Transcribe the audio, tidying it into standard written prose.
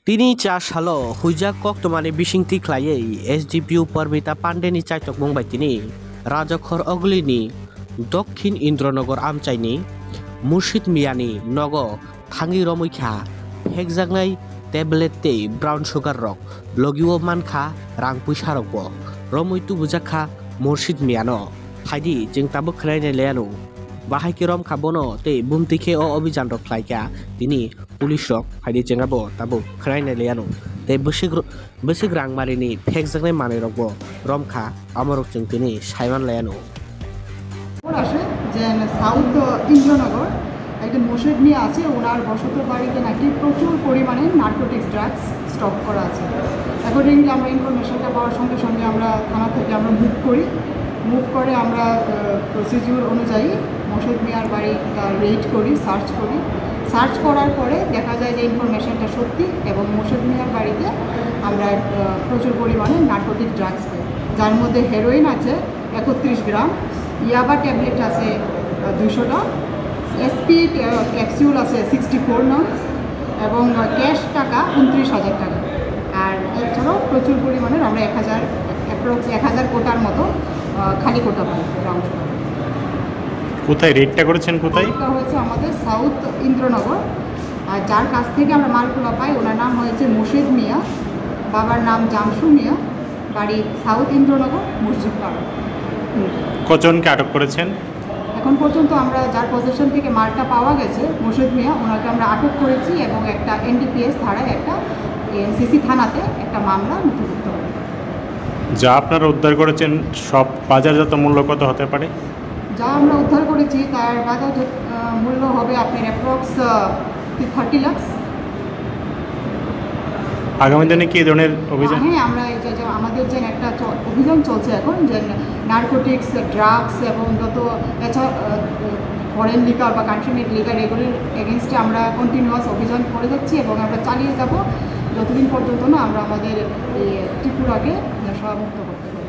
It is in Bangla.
তিনি চার সালো হুইজাক কক্তমানে বিশিংতি ख्लायै एसडिपिउ परमिता पान्डेनि चाइटक बुंबाय तिनि राजखर अगलिनि दक्षिण इन्द्रनगर आमचाइनि मुर्शिद मियानि नग थाङि रमैखा फेकजांनाय टेब्लेट ते ब्राउन सुगार रक लगिओ मानखा रां पैसा रकबो रमै तुबुजाखा मुर्शिद मियानो फाइदि जों ताबो खरायनाय लायानो बाहायके रम खाबोनो ते बुमतिखे अ अभियान रक ख्लायका तिनि पुलिस रक फाइदि जोंगाबो ताबो खरायनाय लायानो ते बसिक रां मारिनि फेकजांनाय माने रकबो रमखा अमरक जों तिनि सायमान लायानो আসে যে সাউথ ইন্দ্রনগর একজন মুর্শিদ মিয়া আছে, ওনার বসত বাড়িতে নাকি প্রচুর পরিমাণে নার্কোটিক্স ড্রাগস স্টক করা আছে। অ্যাকর্ডিংলি আমরা ইনফরমেশনটা পাওয়ার সঙ্গে সঙ্গে আমরা থানা থেকে আমরা মুভ করে আমরা প্রসিডিউর অনুযায়ী মুর্শিদ মিয়ার বাড়িটা রেড করি, সার্চ করার পরে দেখা যায় যে ইনফরমেশনটা সত্যি এবং মুর্শিদ মিয়ার বাড়িতে আমরা প্রচুর পরিমাণে নার্কোটিক ড্রাগস পাই, যার মধ্যে হেরোইন আছে 31 গ্রাম, ইয়াবা ট্যাবলেট আছে 200টা, এসপি ক্যাপসিউল আছে 64 নং এবং ক্যাশ টাকা 29,000 টাকা। আর এছাড়াও প্রচুর পরিমাণের আমরা 1000 কোটার মতো খালি কোটা পাই। কোথায় রেটটা করেছেন? কোথায় হয়েছে? আমাদের সাউথ ইন্দ্রনগর। আর যার কাছ থেকে আমরা মালগুলো পাই ওনার নাম হয়েছে মুর্শিদ মিয়া, বাবার নাম জামশু মিয়া, বাড়ি সাউথ ইন্দ্রনগর মসজিদ পাড়া। কজনকে আটক করেছেন? এখন পর্যন্ত আমরা যার পজিশন থেকে মালটা পাওয়া গেছে মুর্শিদ মিয়া, ওনাকে আমরা আটক করেছি এবং একটা এনডিপিএস ধারায় একটা এনসিসি থানাতে একটা মামলা নথিভুক্ত হবে। যা আপনারা উদ্ধার করেছেন সব বাজারজাত মূল্য কত হতে পারে? যা আমরা উদ্ধার করেছি তার বাজার মূল্য হবে আপনার অ্যাপ্রক্স 30 লাখ। আগামী দিনে কি ধরনের অভিযান? হ্যাঁ, আমরা আমাদের যে একটা অভিযান চলছে এখন, যে নার্কোটিক্স ড্রাগস এবং যত ফরেন লিকার বা কান্ট্রি লিকার এগুলির এগেনস্টে আমরা কন্টিনিউয়াস অভিযান করে যাচ্ছি এবং আমরা চালিয়ে যাব যতদিন পর্যন্ত না আমরা আমাদের ত্রিপুরাকে নেশামুক্ত করতে পারি।